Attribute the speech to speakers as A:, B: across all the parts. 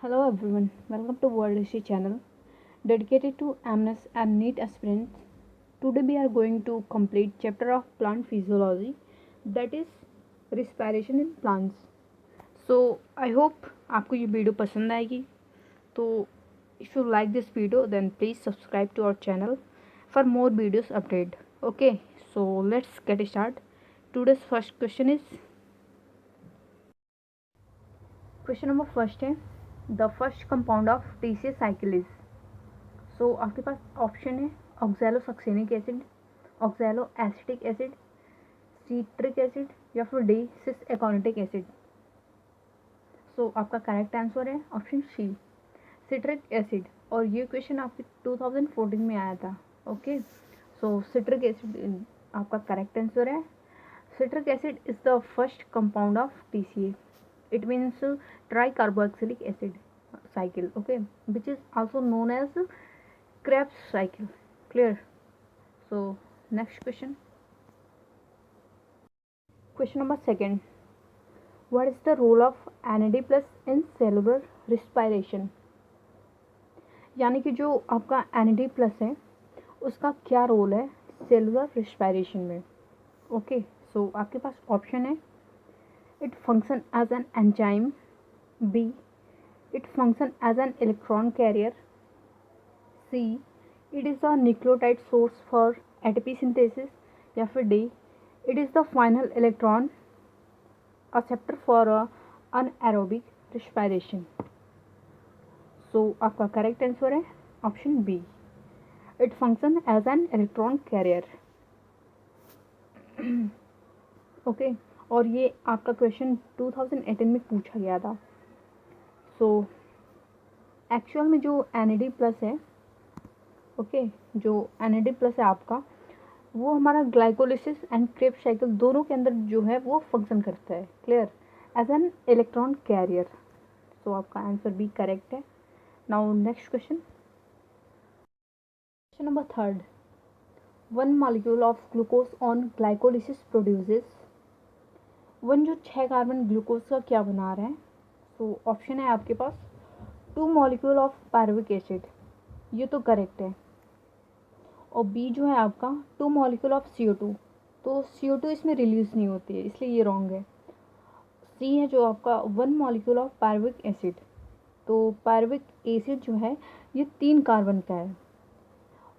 A: Hello everyone, welcome to World History channel dedicated to AMNES and NEET aspirants. Today we are going to complete chapter of plant physiology, that is respiration in plants. So I hope आपको ये video पसंद आएगी. तो if you like this video then please subscribe to our channel for more videos update. Okay, so let's get started. Today's first question is question number first है the first compound of TCS cycle is. So आपके पास option है oxalosuccinic acid, oxaloacetic acid, citric acid या फिर D cis aconitic acid. So आपका correct answer है option C citric acid. और ये क्वेश्चन आपके 2014 में आया था. ओके, सो सिट्रिक एसिड आपका करेक्ट आंसर है. Citric acid is the first compound of TCA. It means tricarboxylic acid cycle, okay, which is also known as Krebs cycle. Clear? So next question number second. What is the role of NAD plus in cellular respiration? यानी कि जो आपका NAD plus है उसका क्या role है cellular respiration में. Okay, सो आपके पास ऑप्शन है it function as an enzyme, B it function as an electron carrier, C it is a nucleotide source for ATP synthesis या फिर D it is the final electron acceptor for anaerobic respiration. So आपका correct answer है option B it function as an electron carrier. Okay, और ये आपका question 2018 में पूछा गया था. सो एक्चुअल में जो NAD प्लस है, ओके, जो NAD प्लस है आपका, वो हमारा ग्लाइकोलिसिस एंड क्रेब्स साइकिल दोनों के अंदर जो है वो फंक्शन करता है. Clear? As an electron carrier. So आपका आंसर बी करेक्ट है. Now next question number third. One molecule of glucose on glycolysis produces. One जो 6 कार्बन ग्लूकोज का क्या बना रहा है. सो ऑप्शन है आपके पास 2 मॉलिक्यूल ऑफ पायरुविक एसिड, ये तो करेक्ट है. और बी जो है आपका 2 मॉलिक्यूल ऑफ CO2, तो CO2 इसमें रिलीज नहीं होती है इसलिए ये रॉन्ग है. सी है जो आपका 1 मॉलिक्यूल ऑफ पायरुविक एसिड, तो पायरुविक एसिड जो है ये 3 कार्बन का है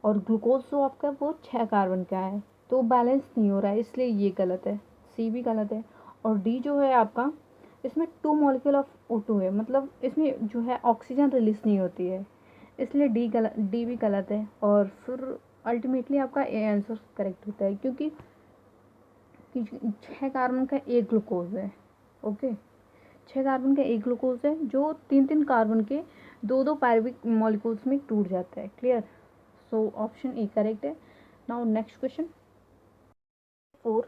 A: और ग्लूकोज जो आपका वो 6 कार्बन का है, तो बैलेंस नहीं हो रहा है इसलिए ये गलत है. सी भी गलत है. और डी जो है आपका इसमें 2 मॉलिक्यूल ऑफ O2 है, मतलब इसमें जो है ऑक्सीजन रिलीज नहीं होती है इसलिए डी भी गलत है. और फिर अल्टीमेटली आपका ए आंसर करेक्ट होता है क्योंकि 6 कार्बन का एक ग्लूकोज है. ओके, 6 कार्बन का एक ग्लूकोज है जो 3 कार्बन के 2 पायरुविक मॉलिक्यूल्स में टूट जाता है. Clear? So option A correct है. Now next question 4.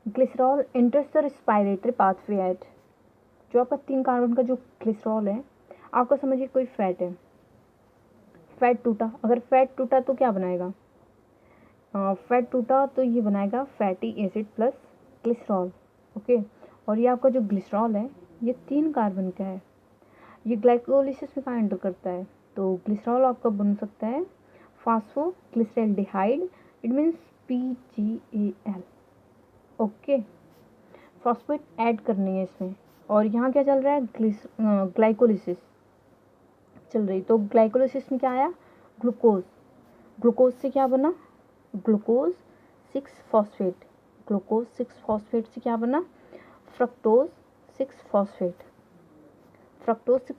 A: Glycerol enters the respiratory pathway at. जो आपका 3 कार्बन का जो ग्लिसरॉल है, आपका समझिए कोई फैट है, फैट टूटा. अगर फैट टूटा तो क्या बनाएगा? फैट टूटा तो ये बनाएगा fatty acid plus glycerol. Okay, और ये आपका जो ग्लिसरॉल है ये 3 कार्बन का है, ये ग्लाइकोलिसिस में कहाँ एंटर करता है, तो ग्लिसरॉल आपका बन सकता है phosphoglyceraldehyde. It means PGAL. Okay, phosphate add करनी है इसमें. और यहाँ क्या चल रहा है? ग्लाइकोलिसिस चल रही. तो ग्लाइकोलिसिस में क्या आया? ग्लूकोज. ग्लूकोज से क्या बना? Glucose 6 phosphate. ग्लूकोज 6 फॉस्फेट से क्या बना? Fructose 6 phosphate. फ्रक्टोज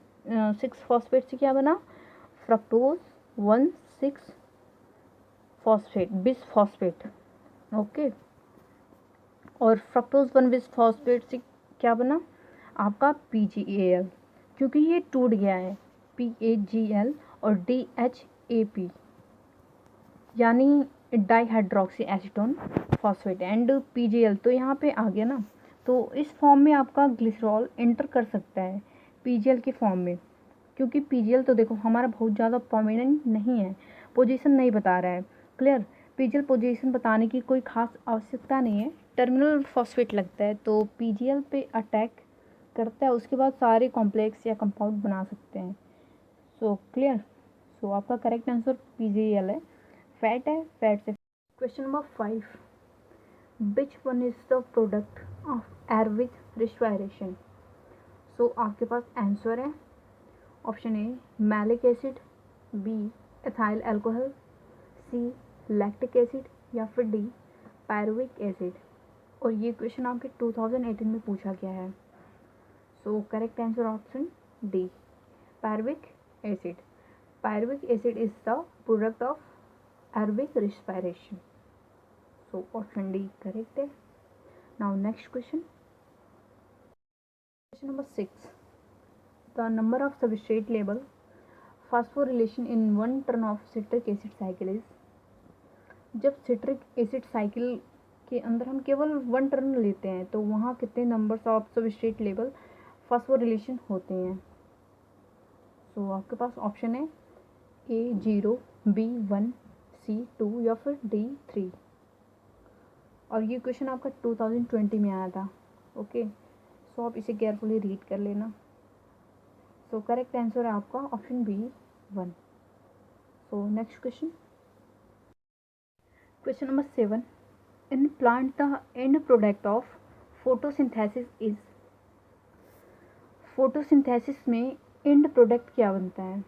A: 6 फॉस्फेट से क्या बना? Fructose 1,6 phosphate, bis phosphate. Okay, और फ्रक्टोज 1 बिस फॉस्फेट से क्या बना? आपका PGAL, क्योंकि ये टूट गया है. PAGL और DHAP यानी dihydroxy acetone phosphate and PGL, तो यहाँ पे आ गया ना. तो इस फॉर्म में आपका ग्लिसरॉल एंटर कर सकता है PGL के फॉर्म में, क्योंकि PGL तो देखो हमारा बहुत ज़्यादा प्रोमिनेंट नहीं है, पोजीशन नहीं बता रहा है. क्लियर? PGL पोजीशन बताने की कोई खास आवश्यकता नहीं है, टर्मिनल फॉस्फेट लगता है तो PGL पे अटैक करता है, उसके बाद सारे कॉम्प्लेक्स या कंपाउंड बना सकते हैं। सो क्लियर। सो आपका करेक्ट आंसर PgAl है, फैट है, फैट से। Question number 5, which one is the product of air with respiration. So आपके पास आंसर है, option A malic acid, B ethyl alcohol, C lactic acid, या फिर डी पायरुविक एसिड। और ये क्वेश्चन आपके 2018 में पूछा गया है। So correct answer option D pyruvic acid. Pyruvic acid is the product of aerobic respiration. So option D correct है। Now next question. Question number 6. The number of substrate level phosphorylation in one turn of citric acid cycle is। जब citric acid cycle के अंदर हम केवल 1 turn लेते हैं तो वहाँ कितने numbers of substrate level phosphorylation होते हैं। सो आपके पास ऑप्शन है A 0, B 1, C 2 या फिर D 3। और ये क्वेश्चन आपका 2020 में आया था। ओके, सो आप इसे केयरफुली रीड कर लेना। सो करेक्ट आंसर है आपका option B 1। So next question, question number 7, in plant the end product of photosynthesis is. Photosynthesis में एंड प्रोडक्ट क्या बनता है।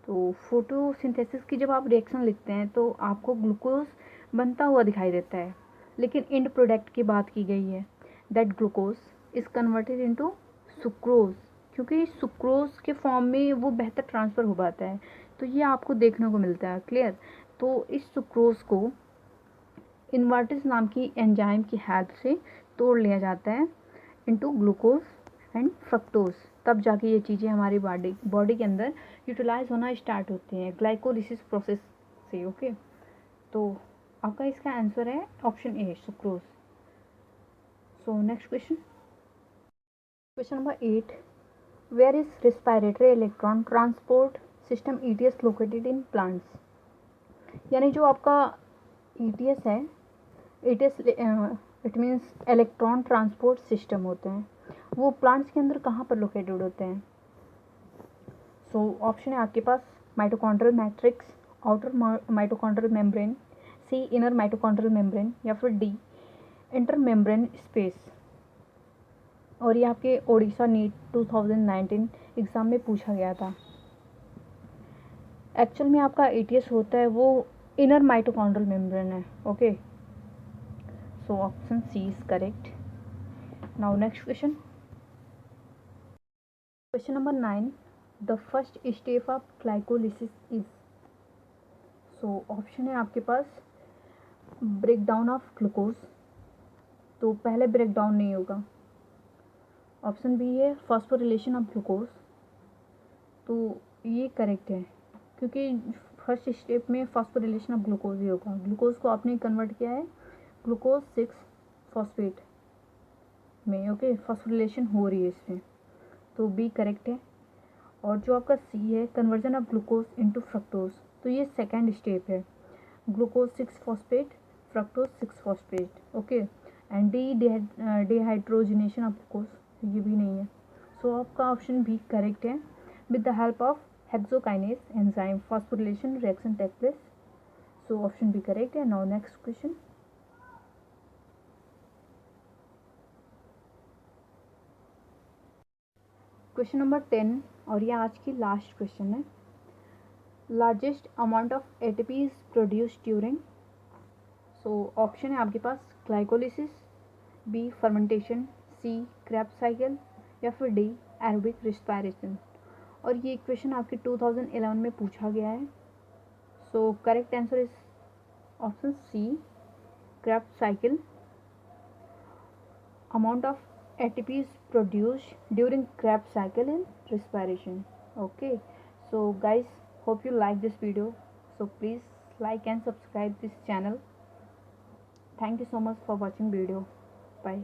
A: तो फोटोसिंथेसिस की जब आप रिएक्शन लिखते हैं तो आपको ग्लूकोज बनता हुआ दिखाई देता है, लेकिन एंड प्रोडक्ट की बात की गई है, that glucose is converted into sucrose, क्योंकि सुक्रोज के फॉर्म में वो बेहतर ट्रांसफ़र हो पाता है। तो ये आपको देखने को मिलता है। क्लियर। तो इस सुक्रोज को इन्वर्टेज नाम की एंजाइम की हेल्प से तोड़ लिया जाता है इनटू ग्लूकोज एंड फ्रक्टोज, तब जाके ये चीज़ें हमारी बॉडी के अंदर यूटिलाइज होना स्टार्ट होती हैं ग्लाइकोलिसिस प्रोसेस से। ओके, तो आपका इसका आंसर है option A sucrose. So next question, question number 8, where is respiratory electron transport system ETS located in plants. यानी जो आपका ETS है, ETS it means electron transport system होते हैं, वो प्लांट्स के अंदर कहाँ पर लोकेटेड होते हैं। सो ऑप्शन है आपके पास mitochondrial matrix, outer mitochondrial membrane, C inner mitochondrial membrane, या फिर डी इंटर मेम्ब्रेन स्पेस। और ये आपके ओडिशा नीट 2019 एग्ज़ाम में पूछा गया था। एक्चुअल में आपका ETS होता है वो इनर माइटोकॉन्ड्रियल मेम्ब्रेन है। Okay, so option C is correct. Now next question, question number 9, the first step of glycolysis is. So option है आपके पास ब्रेक डाउन ऑफ ग्लूकोज, तो पहले ब्रेक डाउन नहीं होगा। ऑप्शन बी है फॉस्फोरिलेशन ऑफ ग्लूकोज, तो ये करेक्ट है, क्योंकि फर्स्ट स्टेप में फॉस्फोरिलेशन ऑफ ग्लूकोज ही होगा। ग्लूकोज को आपने कन्वर्ट किया है ग्लूकोज 6 फॉस्फेट में। ओके, फॉस्फोरिलेशन हो रही है इसमें, तो बी करेक्ट है। और जो आपका सी है conversion of glucose into fructose, तो ये सेकंड स्टेप है, glucose 6 phosphate fructose 6 phosphate. Okay, and D dehydrogenation of glucose, ये भी नहीं है। सो आपका ऑप्शन बी करेक्ट है, with the help of hexokinase enzyme phosphorylation reaction take place. So option B correct है। Now next question, question number 10, और ये आज की लास्ट क्वेश्चन है। Largest amount of ATP is produce during. So option है आपके पास glycolysis, B fermentation, सी Krebs cycle, या फिर डी एरोबिक रेस्पिरेशन। और ये क्वेश्चन आपके 2011 में पूछा गया है। So correct answer is option C Krebs cycle. Amount of ATP is produced during Krebs cycle in respiration. Okay, so guys, hope you like this video. So please like and subscribe this channel. Thank you so much for watching video. Bye.